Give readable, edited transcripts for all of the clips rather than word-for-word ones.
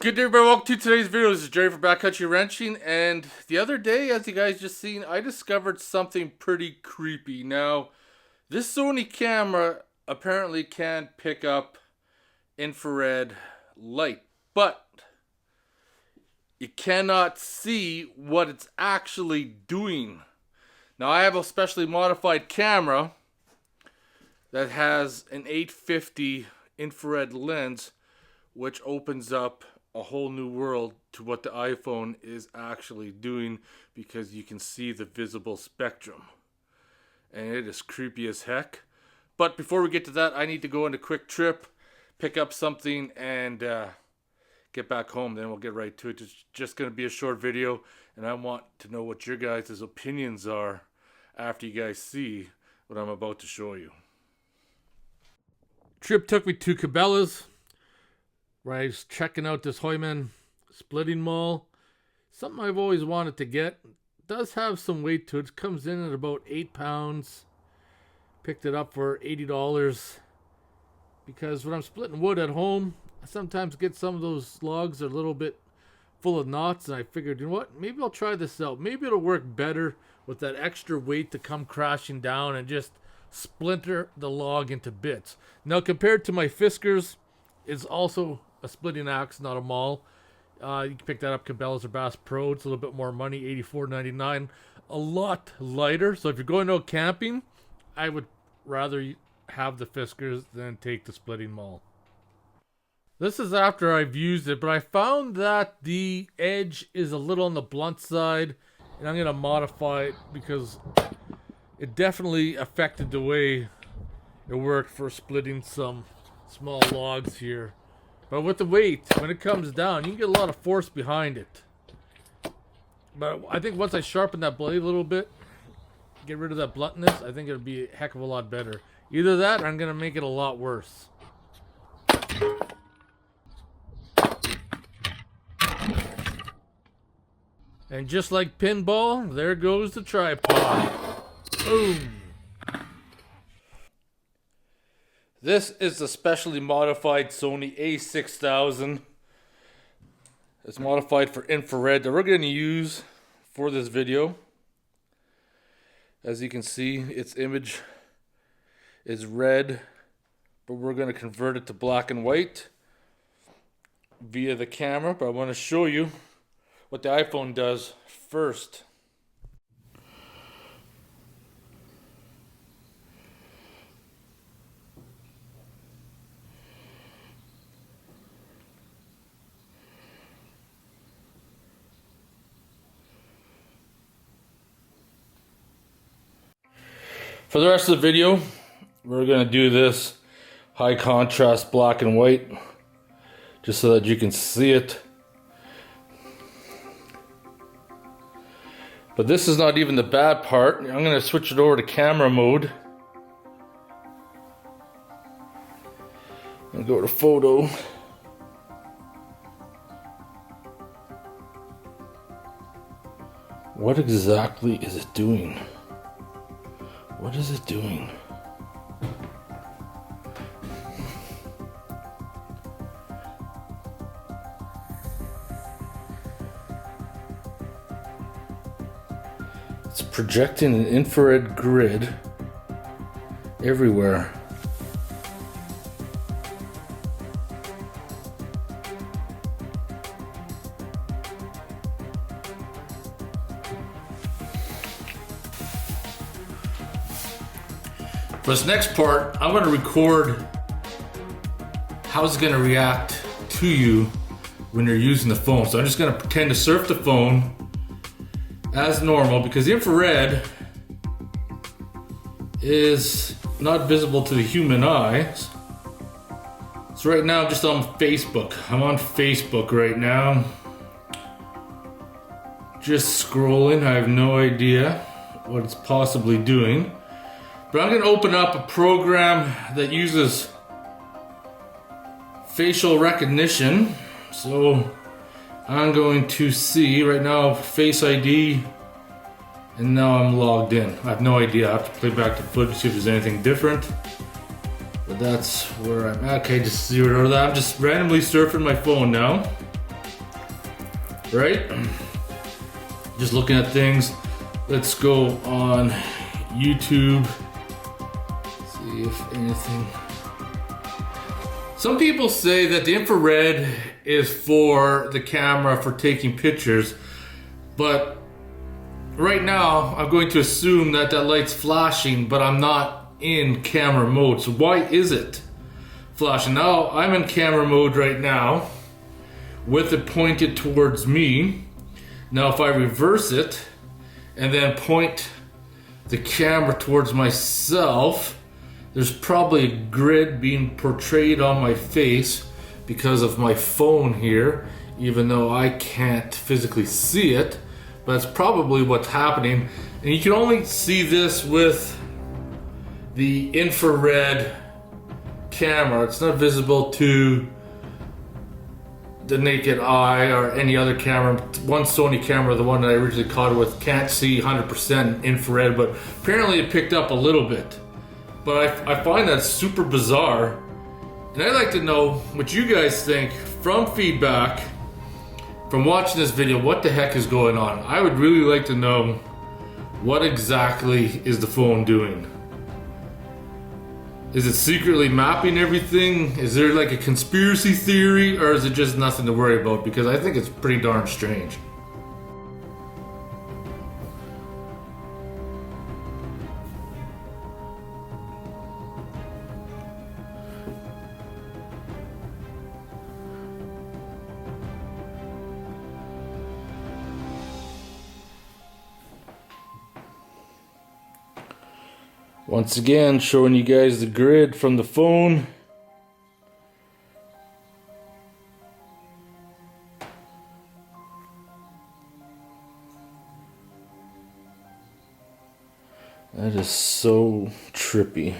Good day, everybody. Welcome to today's video. This is Jerry from BackCountry Ranching, and the other day, as you guys just seen, I discovered something pretty creepy. Now, this Sony camera apparently can pick up infrared light, but you cannot see what it's actually doing. Now, I have a specially modified camera that has an 850 infrared lens, which opens up a whole new world to what the iPhone is actually doing, because you can see the visible spectrum, and it is creepy as heck. But before we get to that, I need to go on a quick trip, pick up something, and get back home. Then we'll get right to it. It's just going to be a short video, and I want to know what your guys' opinions are after you guys see what I'm about to show you. Trip took me to Cabela's, where I was checking out this Hoyman splitting mall. Something I've always wanted to get. It does have some weight to it. It comes in at about 8 pounds. Picked it up for $80. Because when I'm splitting wood at home, I sometimes get some of those logs that are a little bit full of knots. And I figured, you know what? Maybe I'll try this out. Maybe it'll work better with that extra weight to come crashing down and just splinter the log into bits. Now, compared to my Fiskars, it's also a splitting axe, not a maul. You can pick that up Cabela's or Bass Pro. It's a little bit more money, $84.99. A lot lighter. So if you're going out camping, I would rather have the Fiskars than take the splitting maul. This is after I've used it, but I found that the edge is a little on the blunt side, and I'm going to modify it because it definitely affected the way it worked for splitting some small logs here. But with the weight, when it comes down, you can get a lot of force behind it. But I think once I sharpen that blade a little bit, get rid of that bluntness, I think it'll be a heck of a lot better. Either that, or I'm going to make it a lot worse. And just like pinball, there goes the tripod. Boom. This is the specially modified Sony a6000. It's modified for infrared that we're going to use for this video. As you can see, its image is red, but we're going to convert it to black and white via the camera. But I want to show you what the iPhone does first. For the rest of the video, we're going to do this high contrast black and white, just so that you can see it. But this is not even the bad part. I'm going to switch it over to camera mode. I'm going to go to photo. What exactly is it doing? What is it doing? It's projecting an infrared grid everywhere. For this next part, I'm going to record how it's going to react to you when you're using the phone. So I'm just going to pretend to surf the phone as normal, because the infrared is not visible to the human eyes. So right now I'm just on Facebook. I'm on Facebook right now. Just scrolling. I have no idea what it's possibly doing. But I'm going to open up a program that uses facial recognition. So I'm going to see right now Face ID, and now I'm logged in. I have no idea. I have to play back the footage to see if there's anything different. But that's where I'm at. Okay, just zeroed out of that. I'm just randomly surfing my phone now. right? Just looking at things. Let's go on YouTube. See if anything. Some people say that the infrared is for the camera for taking pictures, but right now I'm going to assume that that light's flashing, but I'm not in camera mode. So why is it flashing? Now I'm in camera mode right now with it pointed towards me. Now if I reverse it and then point the camera towards myself, there's probably a grid being portrayed on my face because of my phone here, even though I can't physically see it, but that's probably what's happening. And you can only see this with the infrared camera. It's not visible to the naked eye or any other camera. One Sony camera, the one that I originally caught it with, can't see 100% infrared, but apparently it picked up a little bit. But I find that super bizarre, and I'd like to know what you guys think from feedback, from watching this video. What the heck is going on? I would really like to know what exactly is the phone doing. Is it secretly mapping everything? Is there like a conspiracy theory, or is it just nothing to worry about? Because I think it's pretty darn strange. Once again, showing you guys the grid from the phone. That is so trippy.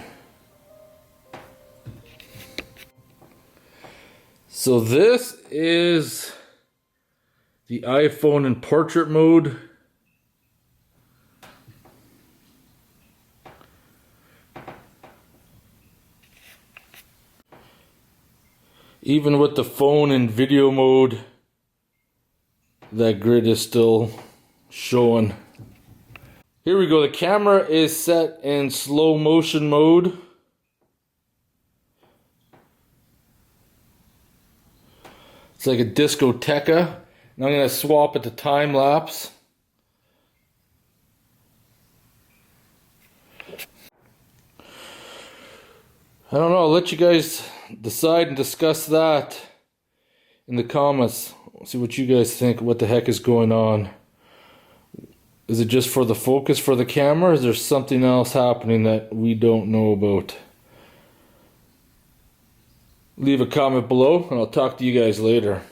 So this is the iPhone in portrait mode. Even with the phone in video mode, that grid is still showing. Here we go. The camera is set in slow motion mode. It's like a discoteca. And I'm going to swap it to time lapse. I don't know. I'll let you guys decide and discuss that in the comments. See what you guys think. What the heck is going on? Is it just for the focus for the camera? Is there something else happening that we don't know about? Leave a comment below and I'll talk to you guys later.